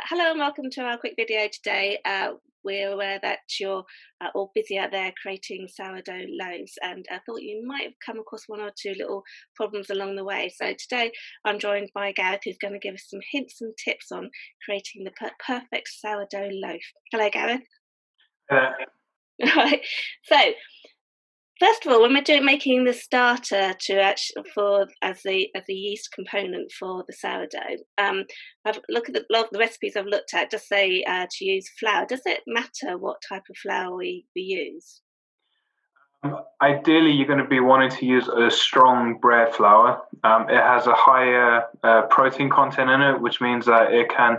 Hello and welcome to our quick video today. We're aware that you're all busy out there creating sourdough loaves, and I thought you might have come across one or two little problems along the way. So today I'm joined by Gareth, who's going to give us some hints and tips on creating the perfect sourdough loaf. Hello, Gareth. Right. So first of all, when we're making the starter as the yeast component for the sourdough, I've looked at the recipes I've looked at. Just say to use flour. Does it matter what type of flour we use? Ideally, you're going to be wanting to use a strong bread flour. It has a higher protein content in it, which means that it can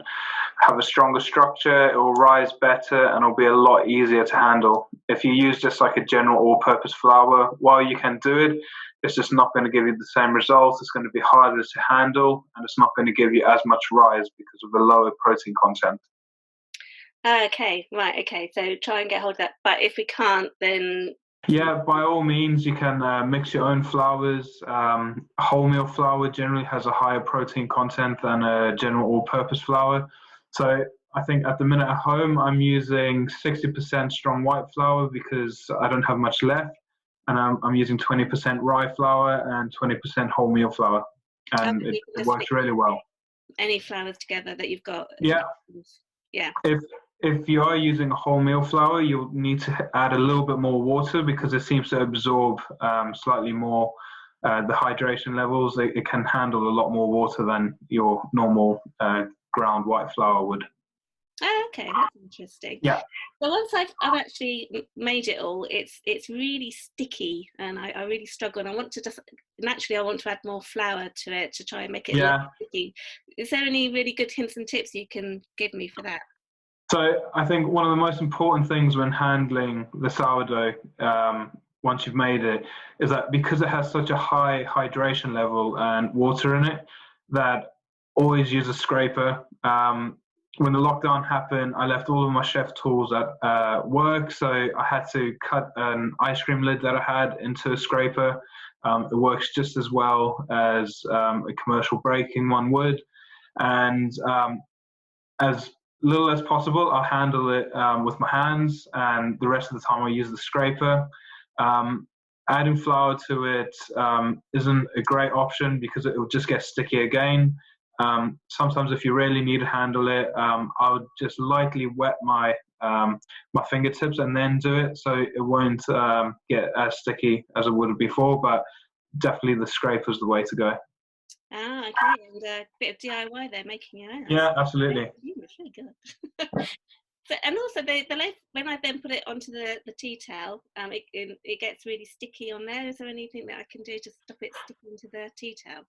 have a stronger structure, it will rise better, and it'll be a lot easier to handle. If you use just like a general all-purpose flour, while you can do it, it's just not going to give you the same results. It's going to be harder to handle, and it's not going to give you as much rise because of the lower protein content. Okay, right, okay. So try and get hold of that. But if we can't, then... Yeah, by all means, you can mix your own flours. Wholemeal flour generally has a higher protein content than a general all-purpose flour. So I think at the minute at home, I'm using 60% strong white flour because I don't have much left. And I'm using 20% rye flour and 20% wholemeal flour. And it works really well. Any flours together that you've got? Yeah. Yeah. If you are using a wholemeal flour, you'll need to add a little bit more water because it seems to absorb slightly more the hydration levels. It can handle a lot more water than your normal ground white flour would. Oh, okay, that's interesting. Yeah. So once I've actually made it all, it's really sticky, and I really struggle. And I want to naturally I want to add more flour to it to try and make it less sticky. Is there any really good hints and tips you can give me for that? So I think one of the most important things when handling the sourdough, once you've made it, is that because it has such a high hydration level and water in it, that always use a scraper. When the lockdown happened, I left all of my chef tools at work, so I had to cut an ice cream lid that I had into a scraper. It works just as well as a commercial breaking one would. And as little as possible, I'll handle it with my hands, and the rest of the time I'll use the scraper. Adding flour to it isn't a great option because it will just get sticky again. Sometimes if you really need to handle it, I would just lightly wet my fingertips and then do it, so it won't get as sticky as it would have before, but definitely the scraper is the way to go. Ah, okay, and a bit of DIY there, making your own. Yeah, absolutely. It's really good. So, and also the loaf, when I then put it onto the tea towel, it gets really sticky on there. Is there anything that I can do to stop it sticking to the tea towel?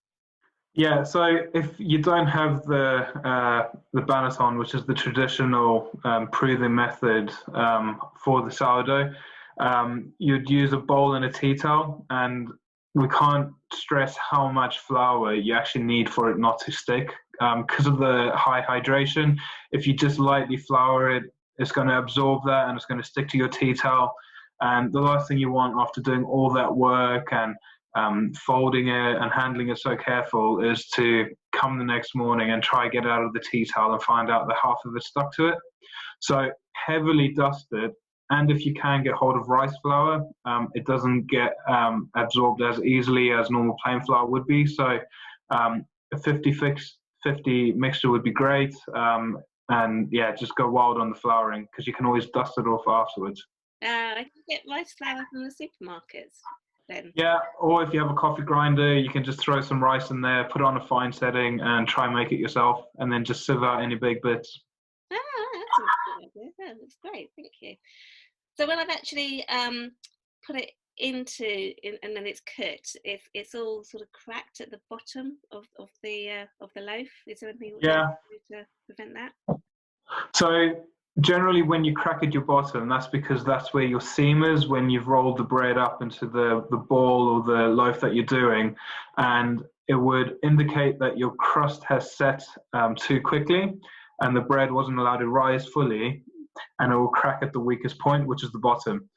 Yeah, so if you don't have the banneton, which is the traditional proving method for the sourdough, you'd use a bowl and a tea towel, and we can't stress how much flour you actually need for it not to stick because of the high hydration. If you just lightly flour it, it's going to absorb that and it's going to stick to your tea towel. And the last thing you want after doing all that work and folding it and handling it so careful is to come the next morning and try get out of the tea towel and find out that half of it stuck to it. So heavily dust it, and if you can get hold of rice flour, it doesn't get absorbed as easily as normal plain flour would be. So a 50-50 mixture would be great, and yeah, just go wild on the flouring because you can always dust it off afterwards. I can get rice flour from the supermarkets. Then. Yeah, or if you have a coffee grinder, you can just throw some rice in there, put it on a fine setting, and try and make it yourself, and then just sieve out any big bits. Ah, that's a good idea. Yeah, that's great. Thank you. So when I've actually put it into, and then it's cooked, if it's all sort of cracked at the bottom of the loaf, is there anything you can do to prevent that? So generally when you crack at your bottom, that's because that's where your seam is when you've rolled the bread up into the ball or the loaf that you're doing, and it would indicate that your crust has set too quickly and the bread wasn't allowed to rise fully, and it will crack at the weakest point, which is the bottom.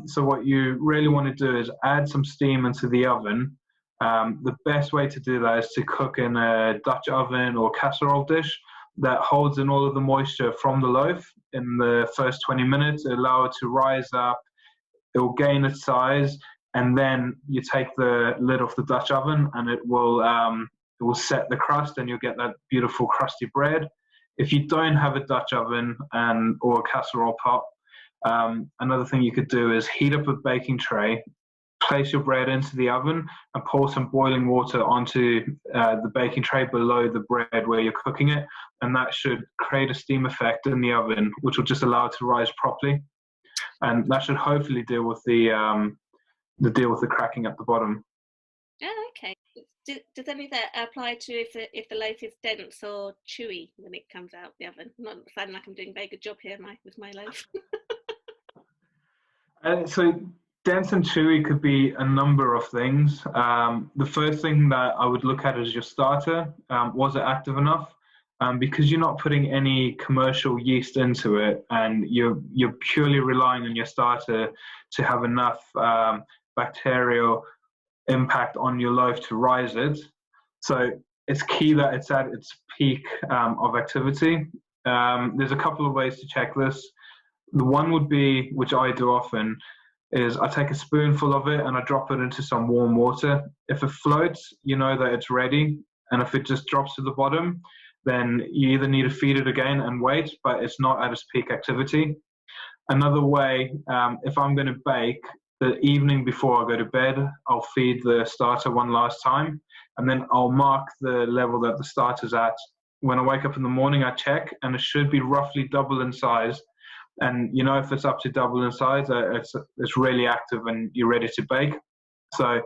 So what you really want to do is add some steam into the oven. The best way to do that is to cook in a Dutch oven or casserole dish. that holds in all of the moisture from the loaf in the first 20 minutes. It allows it to rise up, it will gain its size, and then you take the lid off the Dutch oven and it will set the crust and you'll get that beautiful crusty bread. If you don't have a Dutch oven or a casserole pot, another thing you could do is heat up a baking tray, place your bread into the oven and pour some boiling water onto the baking tray below the bread where you're cooking it, and that should create a steam effect in the oven which will just allow it to rise properly, and that should hopefully deal with the cracking at the bottom. Oh, okay. Does any of that apply to if the loaf is dense or chewy when it comes out the oven? I'm not sounding like I'm doing a very good job here with my loaf. So dense and chewy could be a number of things. The first thing that I would look at is your starter. Was it active enough? Because you're not putting any commercial yeast into it, and you're purely relying on your starter to have enough bacterial impact on your loaf to rise it. So it's key that it's at its peak of activity. There's a couple of ways to check this. The one would be, which I do often, is I take a spoonful of it and I drop it into some warm water. If it floats, you know that it's ready, and if it just drops to the bottom, then you either need to feed it again and wait, but it's not at its peak activity. Another way, if I'm going to bake, the evening before I go to bed, I'll feed the starter one last time, and then I'll mark the level that the starter's at. When I wake up in the morning, I check, and it should be roughly double in size. And you know, if it's up to double in size, it's really active and you're ready to bake. So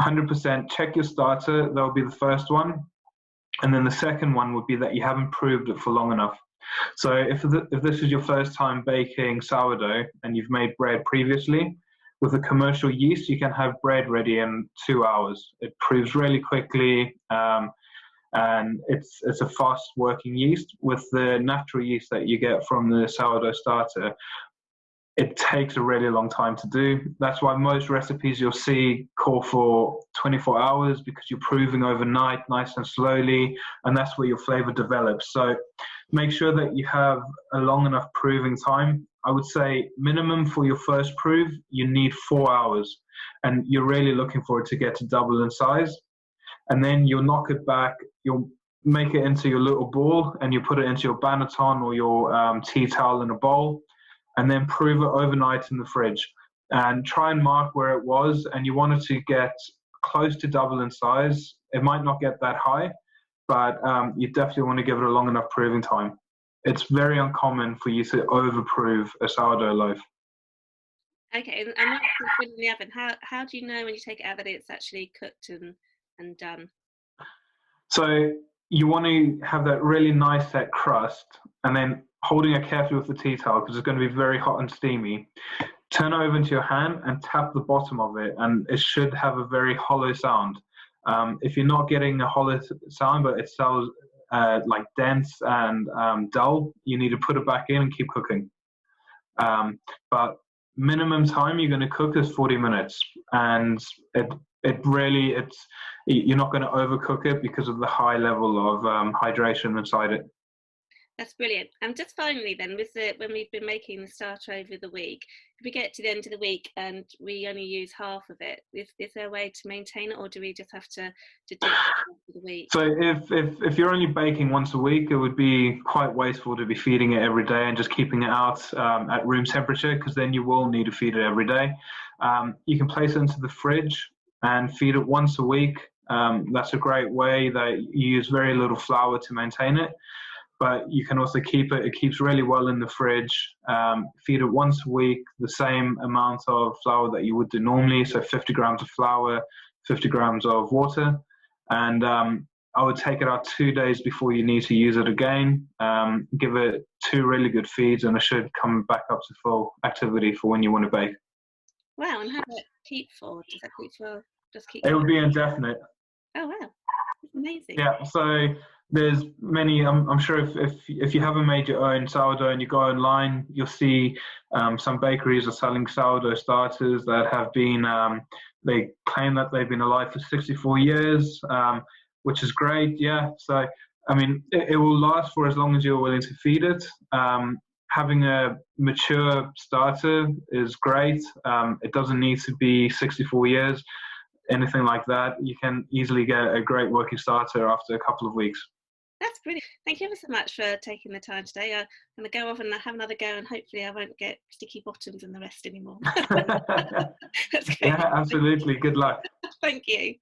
100% check your starter. That'll be the first one. And then the second one would be that you haven't proved it for long enough. So if this is your first time baking sourdough and you've made bread previously, with a commercial yeast, you can have bread ready in 2 hours. It proves really quickly, and it's a fast working yeast. With the natural yeast that you get from the sourdough starter, it takes a really long time to do. That's why most recipes you'll see call for 24 hours, because you're proving overnight, nice and slowly, and that's where your flavor develops. So make sure that you have a long enough proving time. I would say minimum for your first prove, you need 4 hours, and you're really looking for it to get to double in size. And then you'll knock it back, you'll make it into your little ball, and you put it into your banneton or your tea towel in a bowl, and then prove it overnight in the fridge. And try and mark where it was, and you want it to get close to double in size. It might not get that high, but you definitely want to give it a long enough proving time. It's very uncommon for you to overprove a sourdough loaf. Okay, and once it's put in the oven, how do you know when you take it out that it's actually cooked and done? So you want to have that really nice set crust, and then holding it carefully with the tea towel, because it's going to be very hot and steamy. Turn it over into your hand and tap the bottom of it, and it should have a very hollow sound. If you're not getting a hollow sound, but it sounds like dense and dull, you need to put it back in and keep cooking. But minimum time you're going to cook is 40 minutes, and you're not going to overcook it because of the high level of hydration inside it. That's brilliant. And just finally then, when we've been making the starter over the week, if we get to the end of the week and we only use half of it, is there a way to maintain it, or do we just have to do it for the week? So if you're only baking once a week, it would be quite wasteful to be feeding it every day and just keeping it out at room temperature, because then you will need to feed it every day. You can place it into the fridge and feed it once a week. That's a great way that you use very little flour to maintain it. But you can also keep it keeps really well in the fridge. Feed it once a week, the same amount of flour that you would do normally, so 50 grams of flour, 50 grams of water. And I would take it out 2 days before you need to use it again. Give it 2 really good feeds, and it should come back up to full activity for when you want to bake. Wow, and how does it keep for? Does that keep for? It would be indefinite. Oh wow, that's amazing. Yeah, so there's many. I'm sure if you haven't made your own sourdough and you go online, you'll see some bakeries are selling sourdough starters that have been. They claim that they've been alive for 64 years, which is great. Yeah, so I mean, it will last for as long as you're willing to feed it. Having a mature starter is great. It doesn't need to be 64 years, anything like that. You can easily get a great working starter after a couple of weeks. That's brilliant. Thank you ever so much for taking the time today. I'm going to go off and have another go, and hopefully I won't get sticky bottoms and the rest anymore. That's great. Yeah, absolutely. Good luck. Thank you.